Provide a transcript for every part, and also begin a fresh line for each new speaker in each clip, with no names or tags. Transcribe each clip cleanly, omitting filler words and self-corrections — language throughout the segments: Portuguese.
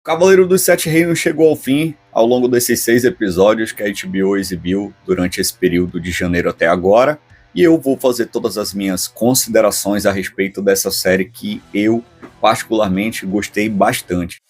Cavaleiro dos Sete Reinos chegou ao fim ao longo desses 6 episódios que a HBO exibiu durante esse período de janeiro até agora, e eu vou fazer todas as minhas considerações a respeito dessa série que eu, particularmente, gostei bastante.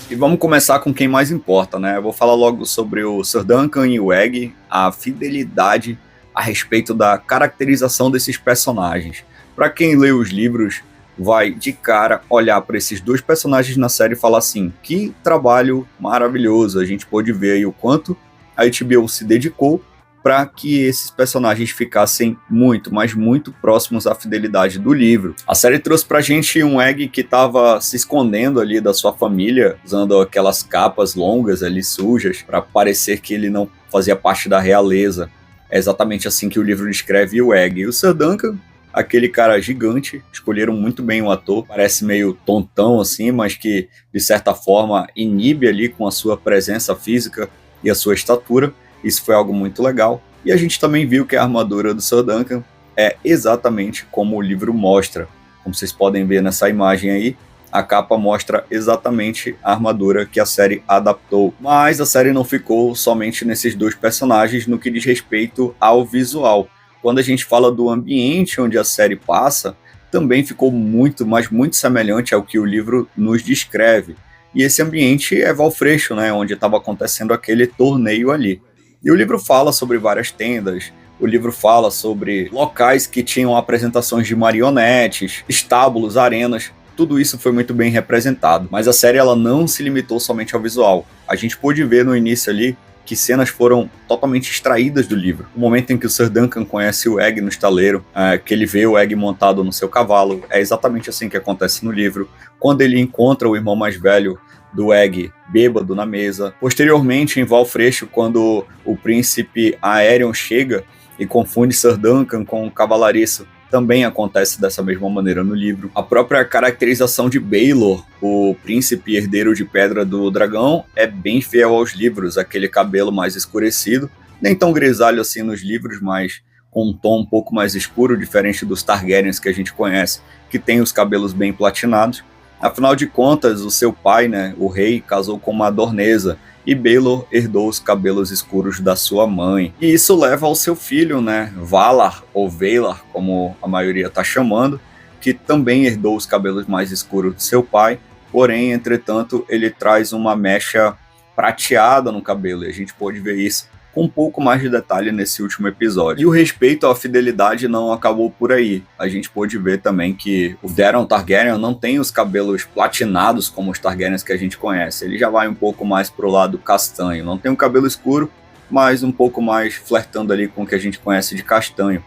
E vamos começar com quem mais importa, né? Eu vou falar logo sobre o Sir Duncan e o Egg, a fidelidade a respeito da caracterização desses personagens. Para quem lê os livros, vai de cara olhar para esses dois personagens na série e falar assim, que trabalho maravilhoso, a gente pôde ver aí o quanto a HBO se dedicou para que esses personagens ficassem muito, mas muito próximos à fidelidade do livro. A série trouxe pra gente um Egg que estava se escondendo ali da sua família, usando aquelas capas longas ali sujas, para parecer que ele não fazia parte da realeza. É exatamente assim que o livro descreve o Egg. E o Sir Duncan, aquele cara gigante, escolheram muito bem o ator, parece meio tontão assim, mas que de certa forma inibe ali com a sua presença física e a sua estatura. Isso foi algo muito legal. E a gente também viu que a armadura do Sir Duncan é exatamente como o livro mostra. Como vocês podem ver nessa imagem aí, a capa mostra exatamente a armadura que a série adaptou. Mas a série não ficou somente nesses dois personagens no que diz respeito ao visual. Quando a gente fala do ambiente onde a série passa, também ficou muito, mas muito semelhante ao que o livro nos descreve. E esse ambiente é Valfreixo, né, onde estava acontecendo aquele torneio ali. E o livro fala sobre várias tendas, o livro fala sobre locais que tinham apresentações de marionetes, estábulos, arenas. Tudo isso foi muito bem representado, mas a série ela não se limitou somente ao visual. A gente pôde ver no início ali que cenas foram totalmente extraídas do livro. O momento em que o Sir Duncan conhece o Egg no estaleiro, que ele vê o Egg montado no seu cavalo, é exatamente assim que acontece no livro. Quando ele encontra o irmão mais velho do Egg bêbado na mesa. Posteriormente, em Valfreixo, quando o príncipe Aerion chega e confunde Sir Duncan com o cavalariço, também acontece dessa mesma maneira no livro. A própria caracterização de Baelor, o príncipe herdeiro de Pedra do Dragão, é bem fiel aos livros, aquele cabelo mais escurecido, nem tão grisalho assim nos livros, mas com um tom um pouco mais escuro, diferente dos Targaryens que a gente conhece, que tem os cabelos bem platinados. Afinal de contas, o seu pai, né, o rei, casou com uma Dornesa, e Baelor herdou os cabelos escuros da sua mãe. E isso leva ao seu filho, né, Valar, ou Valar, como a maioria está chamando, que também herdou os cabelos mais escuros do seu pai, porém, entretanto, ele traz uma mecha prateada no cabelo, e a gente pode ver isso com um pouco mais de detalhe nesse último episódio. E o respeito à fidelidade não acabou por aí. A gente pôde ver também que o Daeron Targaryen não tem os cabelos platinados como os Targaryens que a gente conhece. Ele já vai um pouco mais pro lado castanho. Não tem um cabelo escuro, mas um pouco mais flertando ali com o que a gente conhece de castanho.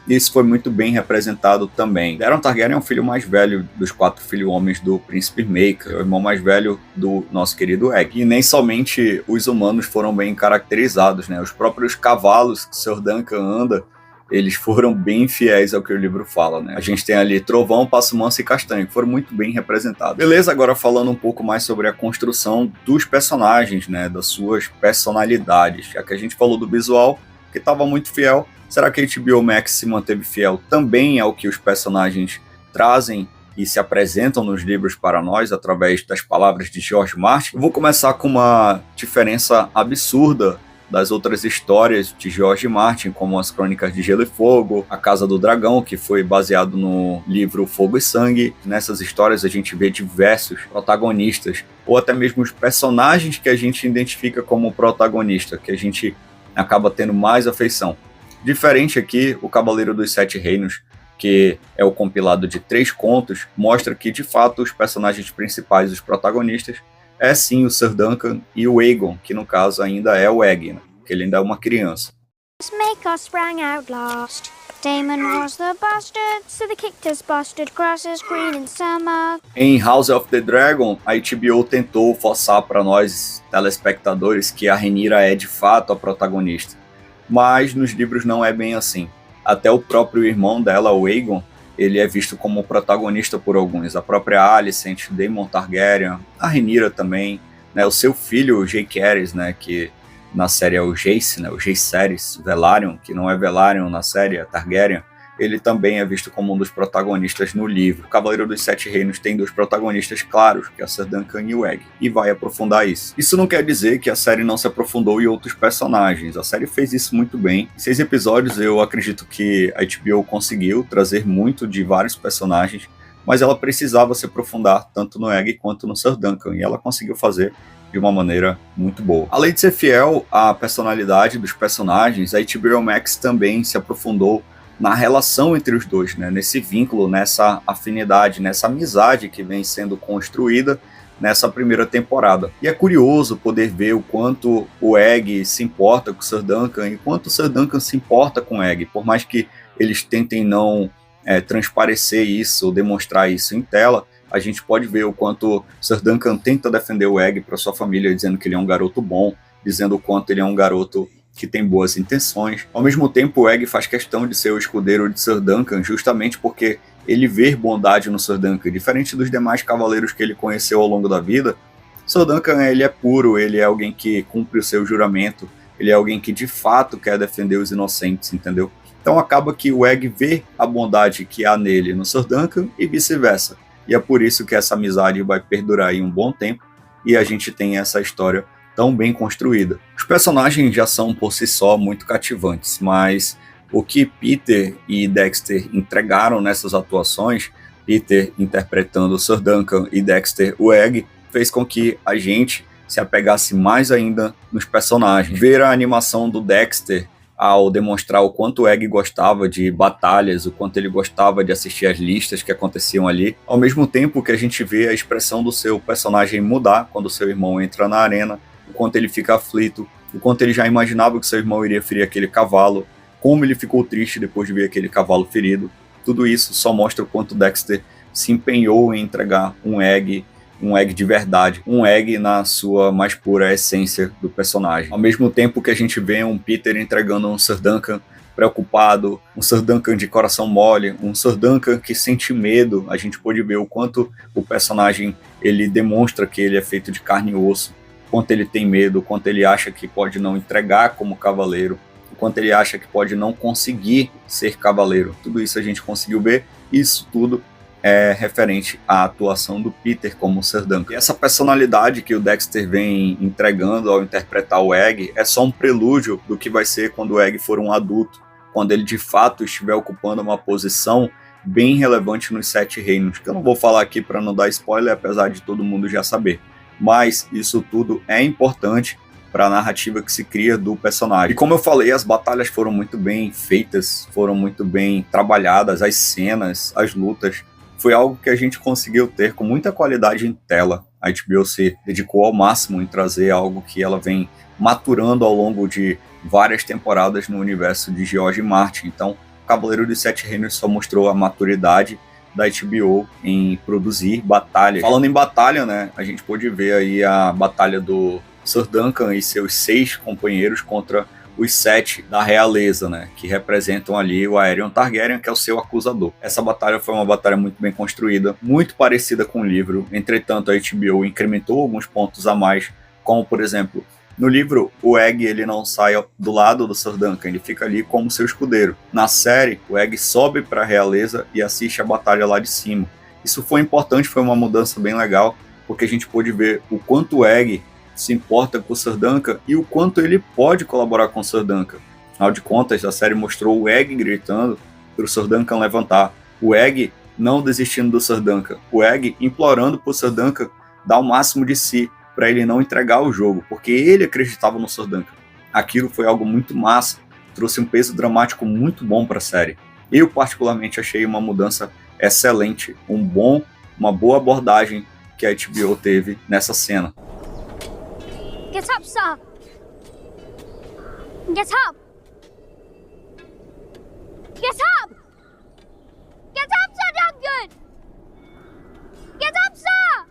Isso foi muito bem representado também. Daeron Targaryen é o filho mais velho dos 4 filhos homens do príncipe Maekar, o irmão mais velho do nosso querido Egg. E nem somente os humanos foram bem caracterizados, né? Os próprios cavalos que o Sir Duncan anda, eles foram bem fiéis ao que o livro fala, né? A gente tem ali Trovão, Passo Manso e Castanho, que foram muito bem representados. Beleza, agora falando um pouco mais sobre a construção dos personagens, né? Das suas personalidades. Já que a gente falou do visual, que estava muito fiel, será que a HBO Max se manteve fiel também ao que os personagens trazem e se apresentam nos livros para nós através das palavras de George Martin? Eu vou começar com uma diferença absurda das outras histórias de George Martin, como as Crônicas de Gelo e Fogo, A Casa do Dragão, que foi baseado no livro Fogo e Sangue. Nessas histórias a gente vê diversos protagonistas, ou até mesmo os personagens que a gente identifica como protagonista, que a gente acaba tendo mais afeição. Diferente aqui, o Cavaleiro dos Sete Reinos, que é o compilado de 3 contos, mostra que, de fato, os personagens principais, os protagonistas, é sim o Sir Duncan e o Aegon, que no caso ainda é o Egg, né? Que ele ainda é uma criança.
Maekar sprang out last. Daemon was the bastard, so they kicked us bastard grasses green in summer.
Em House of the Dragon, a HBO tentou forçar para nós, telespectadores, que a Rhaenyra é de fato a protagonista. Mas nos livros não é bem assim. Até o próprio irmão dela, o Aegon, ele é visto como protagonista por alguns. A própria Alicent, Daemon Targaryen, a Rhaenyra também, né? O seu filho, o Jaehaerys, né? Que na série é o Jace, né? O Jaehaerys Velaryon, que não é Velaryon na série, é Targaryen. ele também é visto como um dos protagonistas no livro. O Cavaleiro dos Sete Reinos tem 2 protagonistas claros, que é Sir Duncan e o Egg, e vai aprofundar isso. Isso não quer dizer que a série não se aprofundou em outros personagens, a série fez isso muito bem. Em 6 episódios eu acredito que a HBO conseguiu trazer muito de vários personagens, mas ela precisava se aprofundar tanto no Egg quanto no Sir Duncan, e ela conseguiu fazer de uma maneira muito boa. Além de ser fiel à personalidade dos personagens, a HBO Max também se aprofundou na relação entre os dois, né? Nesse vínculo, nessa afinidade, nessa amizade que vem sendo construída nessa primeira temporada. E é curioso poder ver o quanto o Egg se importa com o Sir Duncan e quanto o Sir Duncan se importa com o Egg, por mais que eles tentem não transparecer isso ou demonstrar isso em tela, a gente pode ver o quanto Sir Duncan tenta defender o Egg para sua família, dizendo que ele é um garoto bom, dizendo o quanto ele é um garoto que tem boas intenções. Ao mesmo tempo, o Egg faz questão de ser o escudeiro de Sir Duncan, justamente porque ele vê bondade no Sir Duncan. Diferente dos demais cavaleiros que ele conheceu ao longo da vida, Sir Duncan ele é puro, ele é alguém que cumpre o seu juramento, ele é alguém que de fato quer defender os inocentes, entendeu? Então acaba que o Egg vê a bondade que há nele no Sir Duncan e vice-versa. E é por isso que essa amizade vai perdurar aí um bom tempo e a gente tem essa história tão bem construída. Os personagens já são por si só muito cativantes, mas o que Peter e Dexter entregaram nessas atuações, Peter interpretando o Sir Duncan e Dexter o Egg, fez com que a gente se apegasse mais ainda nos personagens. Ver a animação do Dexter ao demonstrar o quanto o Egg gostava de batalhas, o quanto ele gostava de assistir as listas que aconteciam ali, ao mesmo tempo que a gente vê a expressão do seu personagem mudar quando seu irmão entra na arena, o quanto ele fica aflito, o quanto ele já imaginava que seu irmão iria ferir aquele cavalo, como ele ficou triste depois de ver aquele cavalo ferido. Tudo isso só mostra o quanto Dexter se empenhou em entregar um Egg de verdade, um Egg na sua mais pura essência do personagem. Ao mesmo tempo que a gente vê um Peter entregando um Sir Duncan preocupado, um Sir Duncan de coração mole, um Sir Duncan que sente medo, a gente pode ver o quanto o personagem ele demonstra que ele é feito de carne e osso, o quanto ele tem medo, o quanto ele acha que pode não entregar como cavaleiro, o quanto ele acha que pode não conseguir ser cavaleiro. Tudo isso a gente conseguiu ver, isso tudo é referente à atuação do Peter como Sir Duncan. E essa personalidade que o Dexter vem entregando ao interpretar o Egg é só um prelúdio do que vai ser quando o Egg for um adulto, quando ele de fato estiver ocupando uma posição bem relevante nos Sete Reinos, que eu não vou falar aqui para não dar spoiler, apesar de todo mundo já saber. Mas isso tudo é importante para a narrativa que se cria do personagem. E como eu falei, as batalhas foram muito bem feitas, foram muito bem trabalhadas, as cenas, as lutas, foi algo que a gente conseguiu ter com muita qualidade em tela. A HBO se dedicou ao máximo em trazer algo que ela vem maturando ao longo de várias temporadas no universo de George Martin. Então, Cavaleiro dos Sete Reinos só mostrou a maturidade da HBO em produzir batalhas. Falando em batalha, né, a gente pôde ver aí a batalha do Sir Duncan e seus 6 companheiros contra os 7 da realeza, né, que representam ali o Aerion Targaryen, que é o seu acusador. Essa batalha foi uma batalha muito bem construída, muito parecida com o livro. Entretanto, a HBO incrementou alguns pontos a mais, como, por exemplo, no livro, o Egg ele não sai do lado do Sir Duncan, ele fica ali como seu escudeiro. Na série, o Egg sobe para a realeza e assiste a batalha lá de cima. Isso foi importante, foi uma mudança bem legal, porque a gente pôde ver o quanto o Egg se importa com o Sir Duncan e o quanto ele pode colaborar com o Sir Duncan. Afinal de contas, a série mostrou o Egg gritando para o Sir Duncan levantar, o Egg não desistindo do Sir Duncan, o Egg implorando para o Sir Duncan dar o máximo de si para ele não entregar o jogo, porque ele acreditava no Sir Duncan. Aquilo foi algo muito massa, trouxe um peso dramático muito bom para a série. Eu particularmente achei uma mudança excelente, uma boa abordagem que a HBO teve nessa cena.
Get up, sir! Get up! Get up! Get up, Sir Duncan! Get up, sir!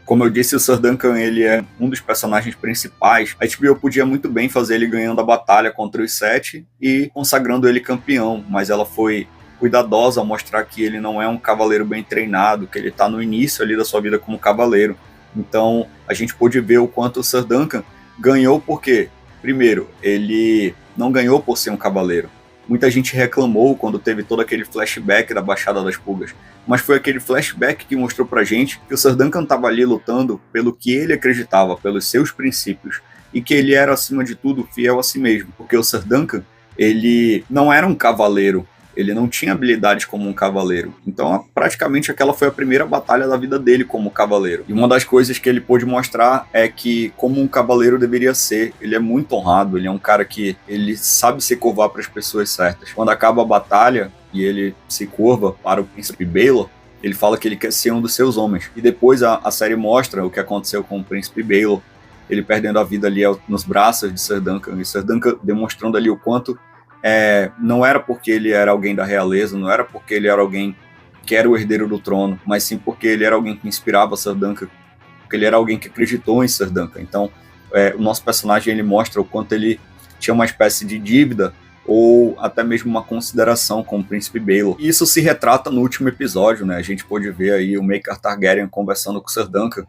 Como eu disse, o Sir Duncan ele é um dos personagens principais. A HBO podia muito bem fazer ele ganhando a batalha contra os 7 e consagrando ele campeão, mas ela foi cuidadosa ao mostrar que ele não é um cavaleiro bem treinado, que ele está no início ali da sua vida como cavaleiro. Então, a gente pôde ver o quanto o Sir Duncan ganhou porque, primeiro, ele não ganhou por ser um cavaleiro. Muita gente reclamou quando teve todo aquele flashback da Baixada das Pulgas, mas foi aquele flashback que mostrou pra gente que o Sir Duncan estava ali lutando pelo que ele acreditava, pelos seus princípios, e que ele era, acima de tudo, fiel a si mesmo, porque o Sir Duncan, ele não era um cavaleiro, ele não tinha habilidades como um cavaleiro. Então, praticamente, aquela foi a primeira batalha da vida dele como cavaleiro. E uma das coisas que ele pôde mostrar é que, como um cavaleiro deveria ser, ele é muito honrado, ele é um cara que ele sabe se curvar para as pessoas certas. Quando acaba a batalha e ele se curva para o príncipe Baelor, ele fala que ele quer ser um dos seus homens. E depois a série mostra o que aconteceu com o príncipe Baelor, ele perdendo a vida ali nos braços de Sir Duncan, e Sir Duncan demonstrando ali o quanto não era porque ele era alguém da realeza, não era porque ele era alguém que era o herdeiro do trono, mas sim porque ele era alguém que inspirava Sir Duncan, porque ele era alguém que acreditou em Sir Duncan. Então, o nosso personagem, ele mostra o quanto ele tinha uma espécie de dívida ou até mesmo uma consideração com o príncipe Baelor. E isso se retrata no último episódio, né? A gente pôde ver aí o Maekar Targaryen conversando com Sir Duncan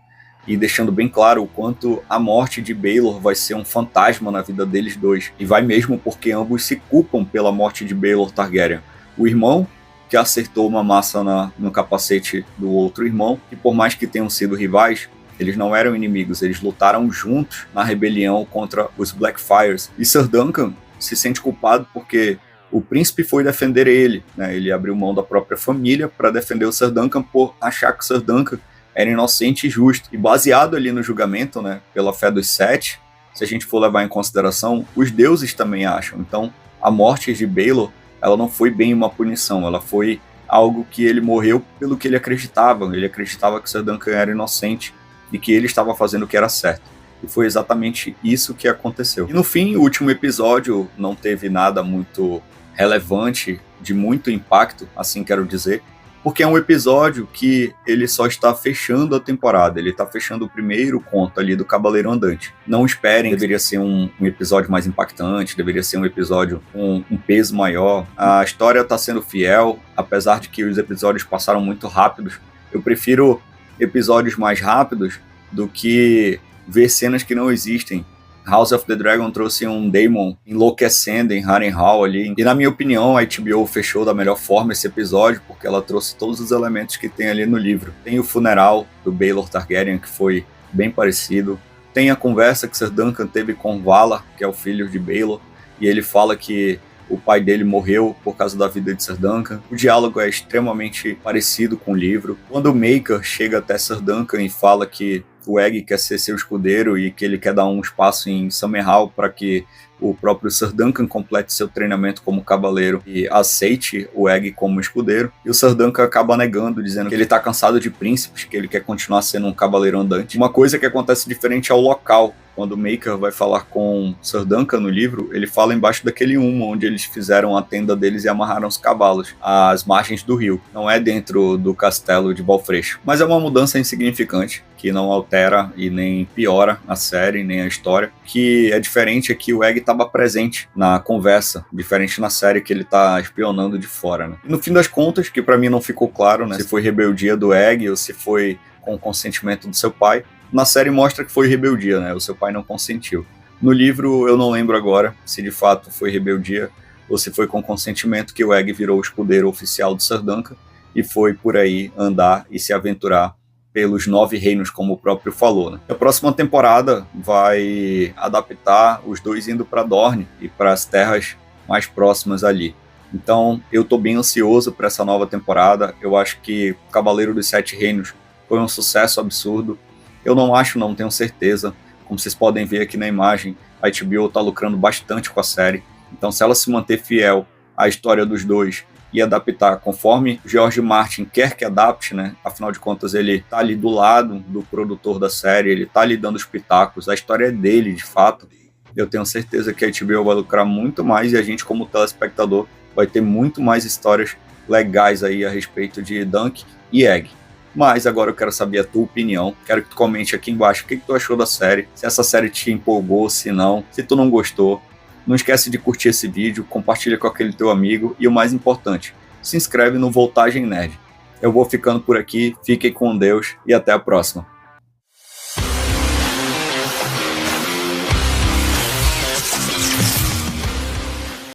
e deixando bem claro o quanto a morte de Baelor vai ser um fantasma na vida deles dois. E vai mesmo porque ambos se culpam pela morte de Baelor Targaryen. O irmão, que acertou uma massa no capacete do outro irmão, e por mais que tenham sido rivais, eles não eram inimigos, eles lutaram juntos na rebelião contra os Blackfyres. E Sir Duncan se sente culpado porque o príncipe foi defender ele, né? Ele abriu mão da própria família para defender o Sir Duncan por achar que o Sir Duncan era inocente e justo. E baseado ali no julgamento, né, pela fé dos sete, se a gente for levar em consideração, os deuses também acham. Então, a morte de Baelor, ela não foi bem uma punição, ela foi algo que ele morreu pelo que ele acreditava. Ele acreditava que Sir Duncan era inocente e que ele estava fazendo o que era certo. E foi exatamente isso que aconteceu. E no fim, o último episódio não teve nada muito relevante, de muito impacto, assim quero dizer, porque é um episódio que ele só está fechando a temporada, ele está fechando o primeiro conto ali do Cavaleiro Andante. Não esperem, deveria ser um episódio mais impactante, deveria ser um episódio com um peso maior. A história está sendo fiel, apesar de que os episódios passaram muito rápidos. Eu prefiro episódios mais rápidos do que ver cenas que não existem. House of the Dragon trouxe um Daemon enlouquecendo em Harrenhal ali. E na minha opinião, a HBO fechou da melhor forma esse episódio, porque ela trouxe todos os elementos que tem ali no livro. Tem o funeral do Baelor Targaryen, que foi bem parecido. Tem a conversa que Sir Duncan teve com Valar, que é o filho de Baelor, e ele fala que o pai dele morreu por causa da vida de Sir Duncan. O diálogo é extremamente parecido com o livro. Quando o Maekar chega até Sir Duncan e fala que o Egg quer ser seu escudeiro e que ele quer dar um espaço em Summerhall para que o próprio Sir Duncan complete seu treinamento como cavaleiro e aceite o Egg como escudeiro. E o Sir Duncan acaba negando, dizendo que ele está cansado de príncipes, que ele quer continuar sendo um cavaleiro andante. Uma coisa que acontece diferente ao local. Quando o Maekar vai falar com Sir Duncan no livro, ele fala embaixo daquele onde eles fizeram a tenda deles e amarraram os cavalos às margens do rio. Não é dentro do castelo de Valfreixo. Mas é uma mudança insignificante, que não altera e nem piora a série, nem a história. O que é diferente é que o Egg estava presente na conversa, diferente na série que ele está espionando de fora, né? E no fim das contas, que para mim não ficou claro, né, se foi rebeldia do Egg ou se foi com o consentimento do seu pai. Na série mostra que foi rebeldia, né? O seu pai não consentiu. No livro eu não lembro agora se de fato foi rebeldia ou se foi com consentimento que o Egg virou o escudeiro oficial do Sir Duncan e foi por aí andar e se aventurar pelos 9 reinos, como o próprio falou, né? A próxima temporada vai adaptar os dois indo para Dorne e para as terras mais próximas ali. Então eu tô bem ansioso para essa nova temporada. Eu acho que Cavaleiro dos Sete Reinos foi um sucesso absurdo. Eu não tenho certeza. Como vocês podem ver aqui na imagem, a HBO está lucrando bastante com a série. Então, se ela se manter fiel à história dos dois e adaptar conforme George Martin quer que adapte, né? Afinal de contas, ele está ali do lado do produtor da série, ele está ali dando os pitacos, a história é dele, de fato. Eu tenho certeza que a HBO vai lucrar muito mais e a gente, como telespectador, vai ter muito mais histórias legais aí a respeito de Dunk e Egg. Mas agora eu quero saber a tua opinião. Quero que tu comente aqui embaixo o que tu achou da série. Se essa série te empolgou, se não. Se tu não gostou. Não esquece de curtir esse vídeo, compartilha com aquele teu amigo. E o mais importante, se inscreve no Voltagem Nerd. Eu vou ficando por aqui. Fiquem com Deus e até a próxima.